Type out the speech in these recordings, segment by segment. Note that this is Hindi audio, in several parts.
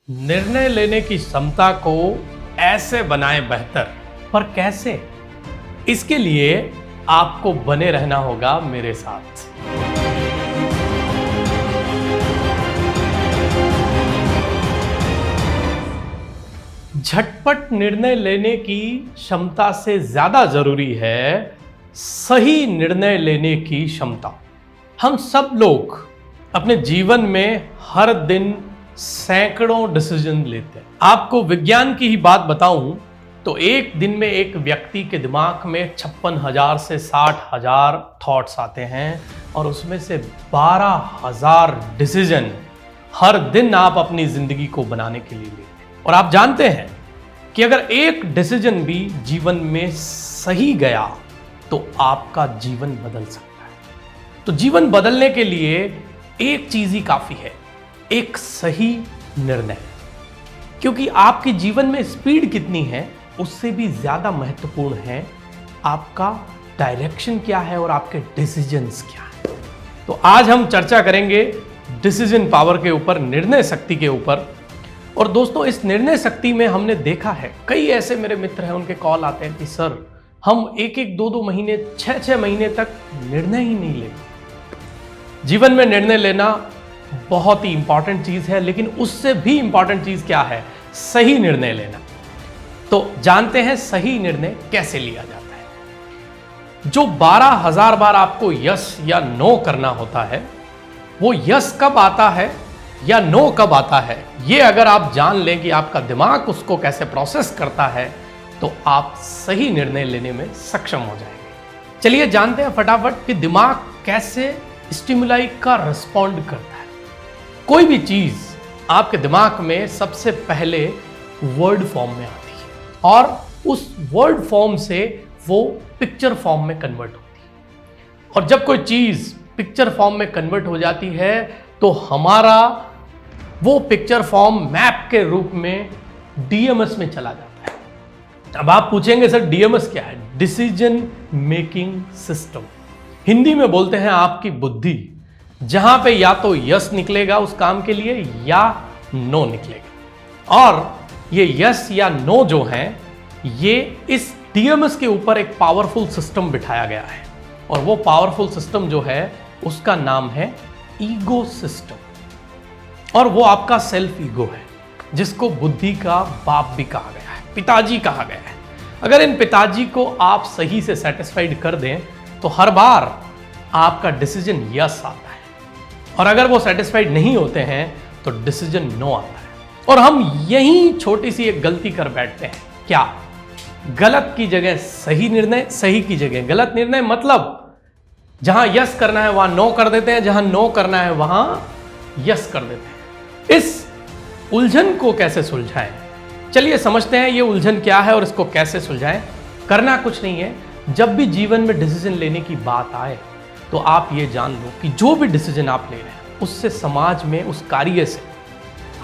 निर्णय लेने की क्षमता को ऐसे बनाएं बेहतर, पर कैसे? इसके लिए आपको बने रहना होगा मेरे साथ। झटपट निर्णय लेने की क्षमता से ज्यादा जरूरी है सही निर्णय लेने की क्षमता। हम सब लोग अपने जीवन में हर दिन सैकड़ों डिसीजन लेते हैं। आपको विज्ञान की ही बात बताऊं तो एक दिन में एक व्यक्ति के दिमाग में 56,000 से 60,000 थॉट्स आते हैं और उसमें से 12,000 डिसीजन हर दिन आप अपनी जिंदगी को बनाने के लिए लेते हैं। और आप जानते हैं कि अगर एक डिसीजन भी जीवन में सही गया तो आपका जीवन बदल सकता है। तो जीवन बदलने के लिए एक चीज ही काफी है, एक सही निर्णय। क्योंकि आपके जीवन में स्पीड कितनी है उससे भी ज्यादा महत्वपूर्ण है आपका डायरेक्शन क्या है और आपके डिसीजंस क्या है। तो आज हम चर्चा करेंगे डिसीजन पावर के ऊपर, निर्णय शक्ति के ऊपर। और दोस्तों, इस निर्णय शक्ति में हमने देखा है कई ऐसे मेरे मित्र हैं, उनके कॉल आते हैं कि सर हम एक एक दो महीने 6 महीने तक निर्णय ही नहीं लेते। जीवन में निर्णय लेना बहुत ही इंपॉर्टेंट चीज है, लेकिन उससे भी इंपॉर्टेंट चीज क्या है? सही निर्णय लेना। तो जानते हैं सही निर्णय कैसे लिया जाता है। जो 12,000 बार आपको यस या नो करना होता है, वो यस कब आता है या नो कब आता है, ये अगर आप जान लें कि आपका दिमाग उसको कैसे प्रोसेस करता है तो आप सही निर्णय लेने में सक्षम हो जाएंगे। चलिए जानते हैं फटाफट कि दिमाग कैसे स्टिमुलाई का रिस्पॉन्ड करता है। कोई भी चीज आपके दिमाग में सबसे पहले वर्ड फॉर्म में आती है और उस वर्ड फॉर्म से वो पिक्चर फॉर्म में कन्वर्ट होती है। और जब कोई चीज पिक्चर फॉर्म में कन्वर्ट हो जाती है तो हमारा वो पिक्चर फॉर्म मैप के रूप में डीएमएस में चला जाता है। अब आप पूछेंगे सर डीएमएस क्या है? Decision making system. हिंदी में बोलते हैं आपकी बुद्धि, जहां पे या तो यस निकलेगा उस काम के लिए या नो निकलेगा। और ये यस या नो जो है, ये इस डीएमएस के ऊपर एक पावरफुल सिस्टम बिठाया गया है और वो पावरफुल सिस्टम जो है उसका नाम है ईगो सिस्टम। और वो आपका सेल्फ ईगो है, जिसको बुद्धि का बाप भी कहा गया है, पिताजी कहा गया है। अगर इन पिताजी को आप सही से सेटिस्फाइड कर दें तो हर बार आपका डिसीजन यस आता है, और अगर वो सेटिस्फाइड नहीं होते हैं तो डिसीजन नो आता है। और हम यही छोटी सी एक गलती कर बैठते हैं। क्या? गलत की जगह सही निर्णय, सही की जगह गलत निर्णय। मतलब जहां यस करना है वहां नो कर देते हैं, जहां नो करना है वहां यस कर देते हैं। इस उलझन को कैसे सुलझाएं? चलिए समझते हैं ये उलझन क्या है और इसको कैसे सुलझाएं। करना कुछ नहीं है, जब भी जीवन में डिसीजन लेने की बात आए तो आप ये जान लो कि जो भी डिसीजन आप ले रहे हैं उससे समाज में, उस कार्य से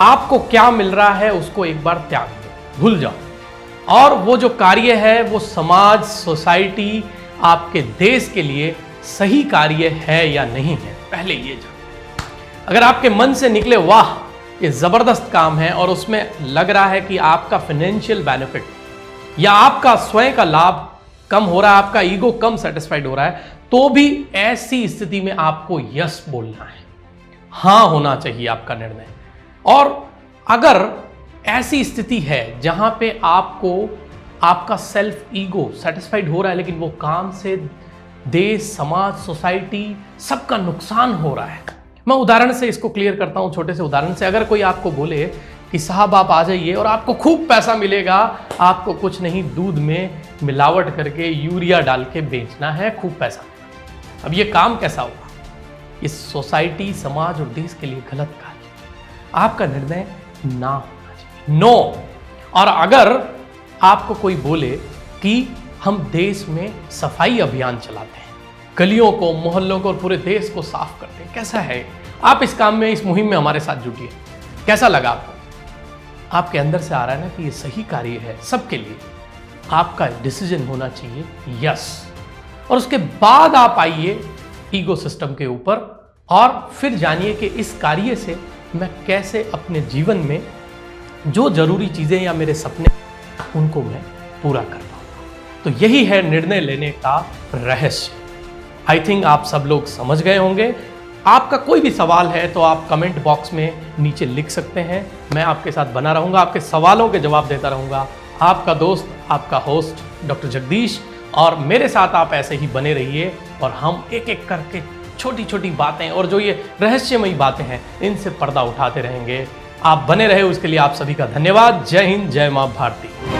आपको क्या मिल रहा है उसको एक बार त्याग दो, भूल जाओ। और वो जो कार्य है वो समाज, सोसाइटी, आपके देश के लिए सही कार्य है या नहीं है, पहले ये जानो। अगर आपके मन से निकले वाह ये जबरदस्त काम है और उसमें लग रहा है कि आपका फाइनेंशियल बेनिफिट या आपका स्वयं का लाभ कम हो रहा है, आपका ईगो कम सेटिस्फाइड हो रहा है, तो भी ऐसी स्थिति में आपको यस बोलना है, हां होना चाहिए आपका निर्णय। और अगर ऐसी स्थिति है जहां पे आपको आपका सेल्फ ईगो सेटिस्फाइड हो रहा है लेकिन वो काम से देश, समाज, सोसाइटी सबका नुकसान हो रहा है। मैं उदाहरण से इसको क्लियर करता हूं, छोटे से उदाहरण से। अगर कोई आपको बोले कि साहब आप आ जाइए और आपको खूब पैसा मिलेगा, आपको कुछ नहीं दूध में मिलावट करके यूरिया डाल के बेचना है, खूब पैसा। अब ये काम कैसा होगा? इस सोसाइटी, समाज और देश के लिए गलत कार्य। आपका निर्णय ना होना चाहिए, नो। और अगर आपको कोई बोले कि हम देश में सफाई अभियान चलाते हैं, गलियों को, मोहल्लों को और पूरे देश को साफ करते हैं, कैसा है? आप इस काम में, इस मुहिम में हमारे साथ जुटिए, कैसा लगा आपको? आपके अंदर से आ रहा है ना कि ये सही कार्य है सबके लिए। आपका डिसीजन होना चाहिए यस। और उसके बाद आप आइए ईगो सिस्टम के ऊपर और फिर जानिए कि इस कार्य से मैं कैसे अपने जीवन में जो जरूरी चीज़ें या मेरे सपने उनको मैं पूरा कर पाऊंगा। तो यही है निर्णय लेने का रहस्य। आई थिंक आप सब लोग समझ गए होंगे। आपका कोई भी सवाल है तो आप कमेंट बॉक्स में नीचे लिख सकते हैं। मैं आपके साथ बना रहूंगा, आपके सवालों के जवाब देता रहूंगा। आपका दोस्त, आपका होस्ट डॉक्टर जगदीश। और मेरे साथ आप ऐसे ही बने रहिए और हम एक एक करके छोटी छोटी बातें और जो ये रहस्यमयी बातें हैं इनसे पर्दा उठाते रहेंगे। आप बने रहे उसके लिए आप सभी का धन्यवाद। जय हिंद, जय मां भारती।